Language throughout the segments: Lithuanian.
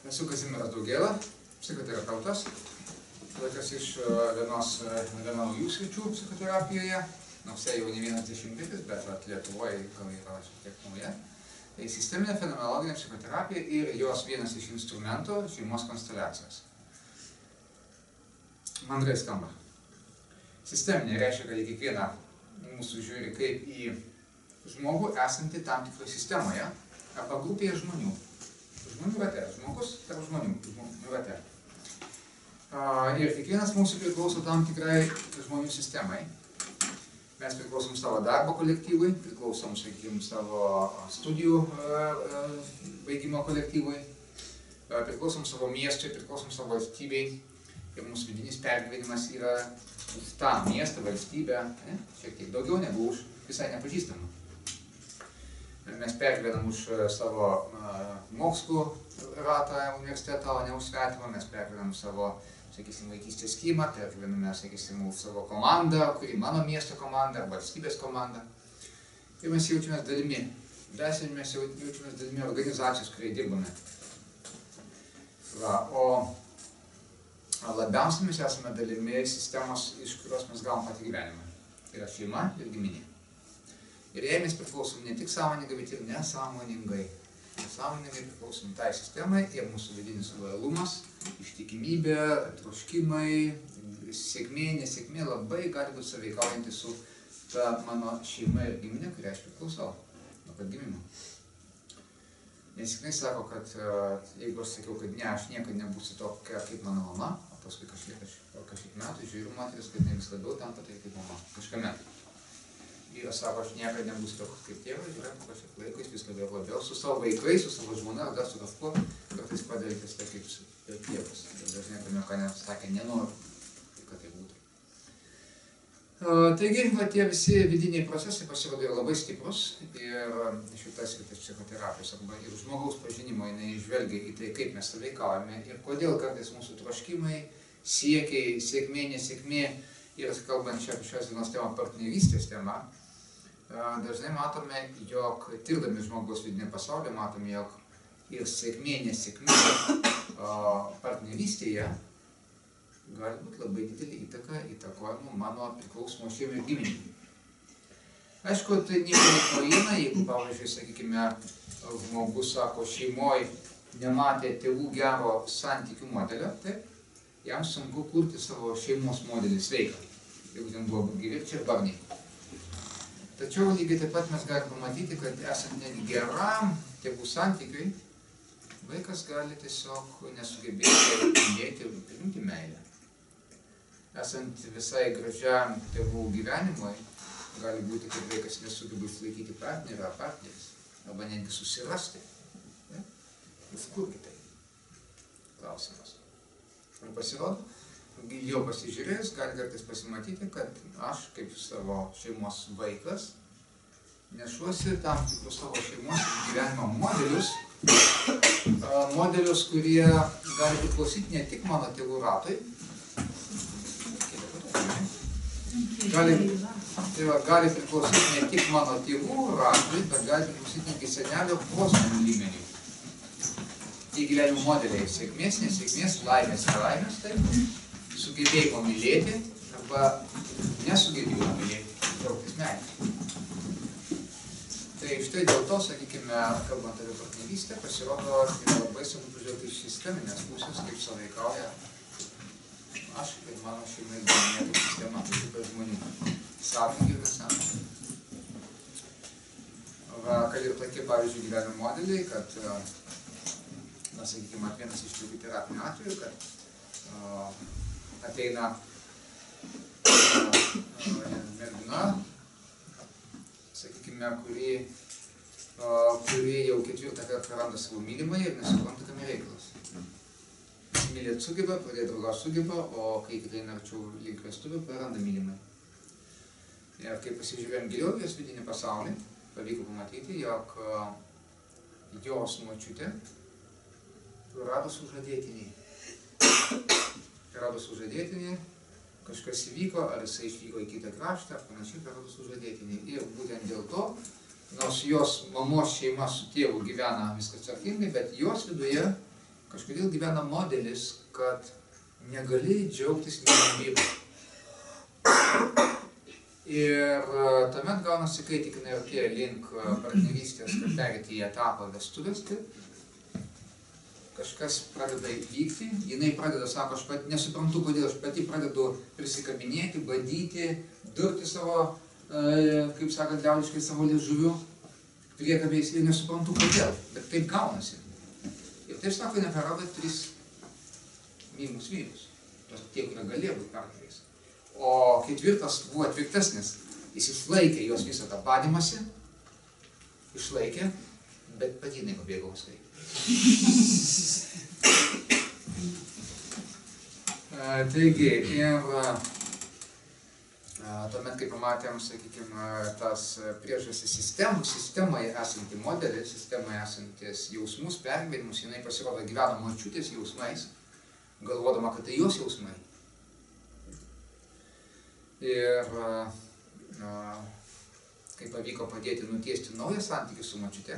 Esu Kazimieras Daugėla, psichoterapeutas, laikas iš viena naujų sričių psichoterapijoje, nors jau ne vienas dešimtmetis, bet Lietuvoje gal yra šiek tiek nauja. Tai sisteminė fenomenologinė psichoterapija ir jos vienas iš instrumentų šeimos konsteliacijos. Mandrai skamba. Sisteminė reiškia, kad į kiekvieną mūsų žiūri kaip į žmogų esantį tam tikroje sistemoje arba grupėje žmonių. Žmonių rate, žmogus tarp žmonių rate. Ir kiekvienas mūsų priklauso tam tikrai žmonių sistemai. Mes priklausom savo darbo kolektyvui, priklausom, sakykime, savo studijų baigimo kolektyvui, priklausom savo miestui, priklausom savo valstybei. Ir mūsų vidinis pergyvenimas yra už tą miestą, valstybę, šiek tiek daugiau negu už visai nepažįstamą. Mes pergyvenam už savo mokslų ratą universitetą, o ne už svetimą. Mes pergyvenam savo, sakysim, vaikystės kiemą, pergyvename, sakysim, už savo komandą, kuri mano miesto komanda, valstybės komanda. Ir mes jaučiamės dalimi. Drąsiai mes jaučiamės dalimi organizacijos, kuriai dirbame. O labiausiai mes esame dalimi sistemos, iš kurios mes gavom patį gyvenimą. Tai yra šeima ir giminė. Ir jei mes priklausom ne tik sąmoningai, bet ir nesąmoningai. Nesąmoningai priklausom tai sistemai ir mūsų vidinis lojalumas, ištikimybė, troškimai, sėkmė, nesėkmė labai gali būti sąveikaujanti su ta mano šeima ir giminė, kurią aš priklausau nuo pat gimimo. Nes tikrai sako, kad jeigu aš sakiau, kad ne, aš niekada nebūsiu tokia kaip mano mama, o paskui kažkiek metų žiūriu moteris, kad ne vis labiau tampa tai kaip mama, kažkame. Vyras sako, aš niekada nebūsiu toks kaip tėvas, žiūrėk, po kažkiek laiko jis vis labiau su savo vaikais, su savo žmona, ar dar su kažkuo, kartais padarykis tai kaip tėvas. Ir dažnai tame, ką nesakė, nenoriu, kad tai būtų. Taigi, tie visi vidiniai procesai pasirodo yra labai stiprus ir šitas sritis psichoterapijos arba ir žmogaus pažinimo jinai žvelgia į tai, kaip mes sąveikaujame ir kodėl kartais mūsų troškimai, siekiai, sėkmė, nesėkmė ir kalbant šios dienos tema partnerystės tema, dažnai matome, jog tirdami žmogaus vidinį pasaulį, matome, jog ir sėkmė, nesėkmė partnerystėje gali būti labai didelį įtakojimą mano priklausomo šeimai ir giminei. Aišku, tai nieko nepraeina, jeigu, pavyzdžiui, sakykime, žmogus sako, šeimoje nematė tėvų gero santykių modelio, taip, jam sunku kurti savo šeimos modelį sveiką, jeigu ten buvo gyvi ir barniai. Tačiau lygiai taip pat mes galime pamatyti, kad esant netgi geram tėvų santykiui, vaikas gali tiesiog nesugebėti įdėti ir priimti meilę. Esant visai gražiam tėvų gyvenimui, gali būti, kad vaikas nesugeba išlaikyti partnerį ar partneris, arba netgi susirasti. Iš kurgi tai? Klausimas. Ir pasirodo, jau pasižiūrėjus, gali kartais pasimatyti, kad aš kaip savo šeimos vaikas nešuosi tam tikrus savo šeimos gyvenimo modelius, kurie gali priklausyti ne tik mano tėvų ratui, gali priklausyti ne tik mano tėvų ratui, bet gali priklausyti netgi senelio prosenelių lygmeniui. Tie gyvenimo modeliai sėkmės, nesėkmės, laimės, nelaimės, taip, sugebėjimo mylėti arba nesugebėjimo mylėti, džiaugtis meilė. Tai štai dėl to, sakykime, kalbant apie partnerystę, pasirodo, yra labai svarbu pažiūrėti iš sisteminės pusės, kaip sąveikauja aš ir mano šeima ir giminė sistema, kaip ir žmonių, sąmoningi ir nesąmoningi. Kad ir tokie, pavyzdžiui, gyvenimo modeliai, kad, na, sakykime, vienas iš tokių terapinių atvejų, kad ateina mergina, sakykime, kuri jau ketvirtą kartą praranda savo mylimąjį ir nesupranta, kam reikalas. Mylėt sugeba, pradėti draugauti sugeba, o kai eina arčiau link vestuvių, praranda mylimąjį. Ir kai pasižiūrėjom giliau jos vidinį pasaulį, pavyko pamatyti, jog jos močiutė rado sužadėtinį. Rado sužadėtinį, kažkas įvyko, ar jisai išvyko į kitą kraštą, ar panašiai rado sužadėtinį. Ir būtent dėl to, nors jos mamos šeima su tėvu gyvena viskas tvarkingai, bet jos viduje kažkodėl gyvena modelis, kad negali džiaugtis mylimu vyru. Ir tuomet gaunasi, kai tik jinai artėja link partnerystės, kad pereiti į etapą vestuvės, kažkas pradeda vykti, jinai pradeda, sako, aš pat nesuprantu, kodėl, aš pati pradedu prisikabinėti, badyti, durti savo, kaip sakant, liaudiškai savo liežuviu, priekabiais ir nesuprantu, kodėl, bet taip gaunasi. Ir taip sako, neprarado 3 mylimus vyrus, tie, kurie galėjo būti partneriais. O 4 buvo tvirtesnis, jis išlaikė jos visą tą badymąsi, išlaikė, bet pati jinai pabėgo paskui. Taigi, ir tuomet, kai pamatėm, sakykime, tas priežastis sistemoje esantį modelį, sistemoje esantis jausmus, pergyvenimus, jinai pasirodo gyvena močiutės jausmais, galvodama, kad tai jos jausmai. Ir kai pavyko padėti nutiesti naują santykį su močiute,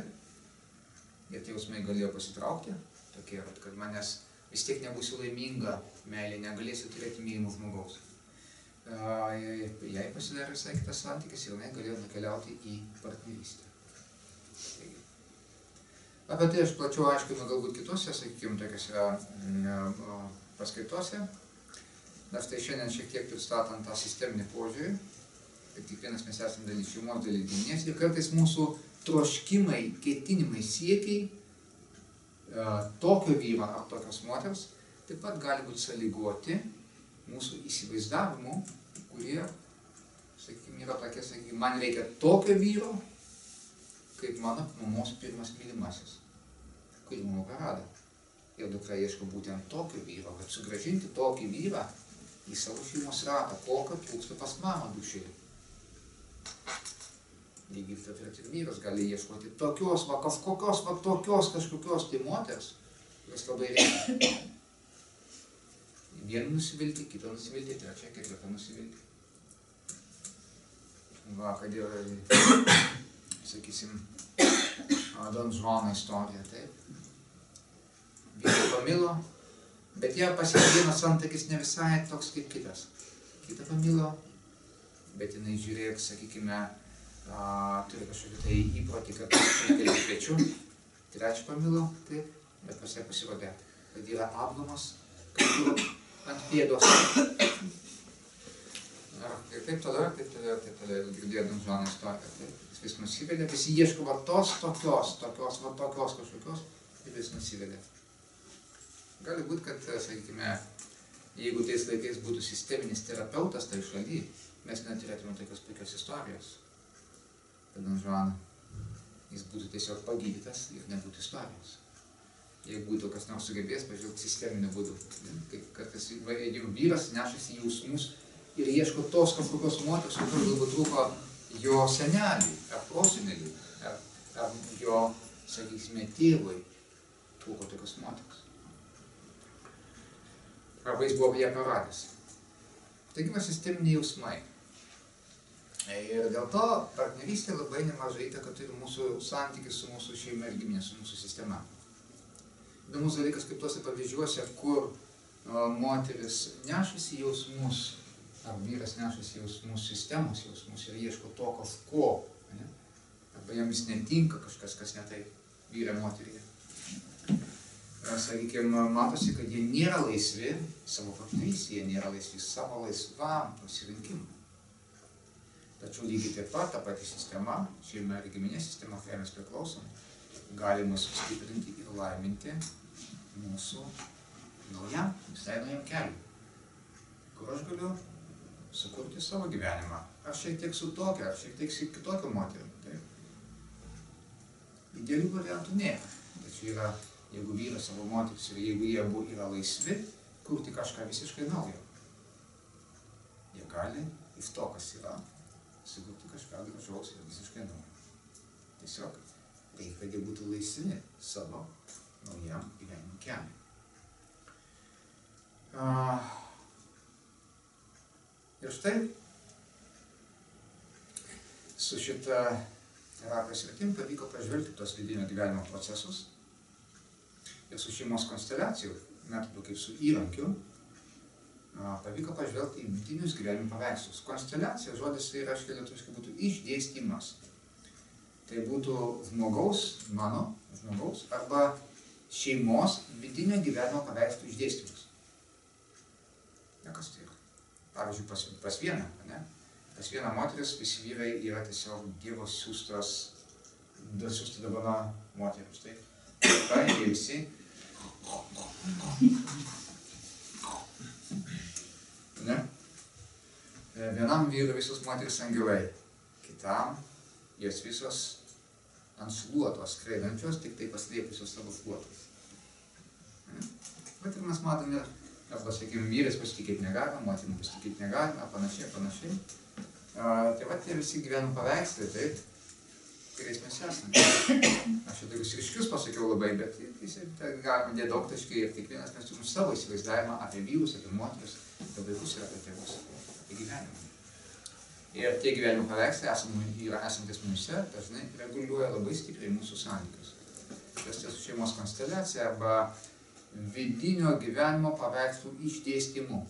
ir tie jausmai galėjo pasitraukti, tokie, kad manęs vis tiek nebūsiu laiminga meilė, negalėsiu turėti mylimo žmogaus. Jai pasidarė visai kitas santykis ir jinai galėjo nukeliauti į partnerystę. Apie tai aš plačiau aiškinu galbūt kitose, sakykime, tokiose paskaitose. Nes tai šiandien šiek tiek pristatant tą sisteminį požiūrį, kad kiekvienas mes esame dalis šeimos, dalis giminės ir kartais mūsų troškimai, ketinimai, siekiai tokio vyro ar tokios moters taip pat gali būti sąlygoti mūsų įsivaizdavimu, kurie, sakykime, yra tokie, sakykime, man reikia tokio vyro, kaip mano mamos pirmas mylimasis, kurį mama prarado. Ir dukra ieško būtent tokio vyro, kad sugrąžinti tokį vyrą į savo šeimos ratą, kokio trūksta pas mamą dušiai. Lygiai taip pat ir vyras gali ieškoti tokios, kažkokios tai moters, kurios labai reikia. Vieną nusivilti, kitą nusivilti, trečią, ketvirtą nusivilti. Va, kad ir, sakysim, Don Juano istorija, taip. Vieną pamilo, bet ją pasiekė vienas santykis ne visai toks kaip kitas. Kitą pamilo, bet jinai žiūrėk, sakykime, turi kažkokį tai įprotį, kad reikia pečių. Trečią pamilo, taip, bet pas ją pasirodė, kad yra apgamas, kad ant pėdos. Ir taip toliau, girdėjo Don Juano istoriją. Jis vis nusivedė, vis ieško va tokios kažkokios, ir vis nusivedė. Gali būti, kad, sakykime, jeigu tais laikais būtų sisteminis terapeutas tai šaly, mes neturėtume tokios puikios istorijos. Kad Don Juan, jis būtų tiesiog pagydytas ir nebūtų istorijos. Jeigu būtų kas nors sugebės pažvelgti sisteminiu būdu. Kaip kartais vyras nešasi jausmus ir ieško tos kažkokios moters, kokios galbūt trūko jo seneliui, ar proseneliui, ar jo, sakysime, tėvui trūko tokios moters. Arba jis buvo ją praradęs. Taigi yra sisteminiai jausmai. Ir dėl to partnerystė labai nemažai įtaką turi mūsų santykis su mūsų šeima ir giminė, su mūsų sistema. Įdomus dalykas, kaip tuose pavyzdžiuose, kur moteris nešasi jausmus, ar vyras nešasi jausmus, sistemos jausmus ir ieško to kažko, ne? Arba jam jis netinka kažkas, kas ne taip vyra moteryje. Sakykime, matosi, kad jie nėra laisvi savo partnerystėje, jie nėra laisvi savo laisvam pasirinkimui. Tačiau lygiai taip pat ta pati sistema, šeima ir giminės sistema, kuriai mes priklausom, galima sustiprinti ir laiminti mūsų naujam, visai naujam keliui, kur aš galiu sukurti savo gyvenimą. Ar šiek tiek su tokia, ar šiek tiek su kitokia moterimi. Idealių variantų nėra. Tačiau yra, jeigu vyras savo moteris ir jeigu jie abu yra laisvi, kurti kažką visiškai naujo. Jie gali iš to, kas yra, sukurti kažką gražaus ir visiškai naujo. Tiesiog reikia, kad jie būtų laisvi savo naujam gyvenimo keliui. Ir štai su šita terapijos sritim pavyko pažvelgti tos vidinio gyvenimo procesus Ir su šeimos konsteliacijų metodu kaip su įrankiu pavyko pažvelgti į vidinius gyvenimo paveikslus. Konsteliacija žodis tai reiškia lietuviškai būtų išdėstymas. Tai būtų žmogaus, mano žmogaus arba šeimos vidinio gyvenimo paveikslų išdėstymas. Ne kas tai yra? Pavyzdžiui, pas vieną, ne? Pas vieną moteris visi vyrai yra tiesiog Dievo siųsta dovana moterims. Tai paėmė visi. Ne? Vienam vyrui visos moteris angelai, kitam jos visos ant šluotos skraidančios, tik tai paslėpusios savo šluotos. Bet ir mes matome, arba, sakykime, vyrais pasitikėti negalima, moterim pasitikėti negalima, panašiai. Tai va, tie visi gyvenimo paveikslai, taip, kuriais mes esame. Aš jau tokius ryškius pasakiau labai, bet galima dėti daug taškai ir kiekvienas mes turim savo įsivaizdavimą apie vyrus, apie moteris, apie vaikus ir apie tėvus, apie gyvenimą. Ir tie gyvenimo paveikslai esantis mumise dažnai reguliuoja labai stipriai mūsų santykius. Tas su šeimos konsteliacija arba vidinio gyvenimo paveikslų išdėstymu.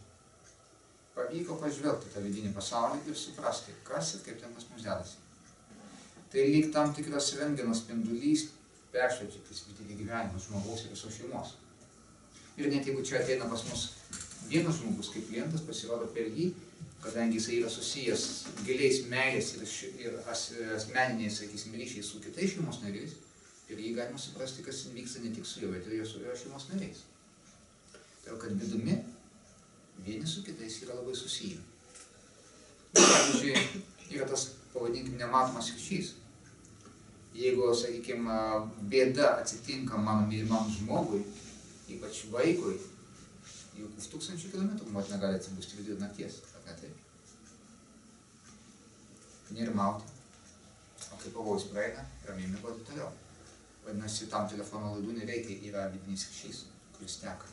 Pavyko pažvelgti tą vidinį pasaulį ir suprasti, kas ir kaip ten pas mus dedasi. Tai lyg tam tikras rentgeno spindulys peršviečiantis vidinį gyvenimą žmogaus ir visos šeimos. Ir net jeigu čia ateina pas mus vienas žmogus kaip klientas, pasirodo per jį, kadangi jis yra susijęs giliais meilės ir asmeniniais, sakysim, ryšiais su kitais šeimos nariais, ir jį galima suprasti, kas vyksta ne tik su juo, bet ir su jo šeimos nariais. Tai kad vidumi vieni su kitais yra labai susiję. Pavyzdžiui, yra tas, pavadinkim, nematomas ryšys. Jeigu, sakykime, bėda atsitinka mano mylimam žmogui, ypač vaikui, juk už 1000 kilometrų motina gali atsibusti vidurį nakties, ar ne taip? Nerimauti. O kai pavojus praeina, ramiai miegoti toliau. Vadinasi, tam telefono laidų nereikia, yra vidinis ryšys, kuris teka.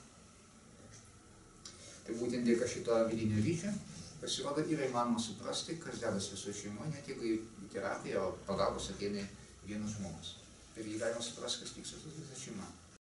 Tai būtent dėka šito vidinio ryšio pasirodo yra įmanoma suprasti, kas dedasi visoje šeimoje, net jeigu į terapiją pagalbos ateina vienas žmogus. Ir jį galima suprasti, kas vyksta su visa šeima.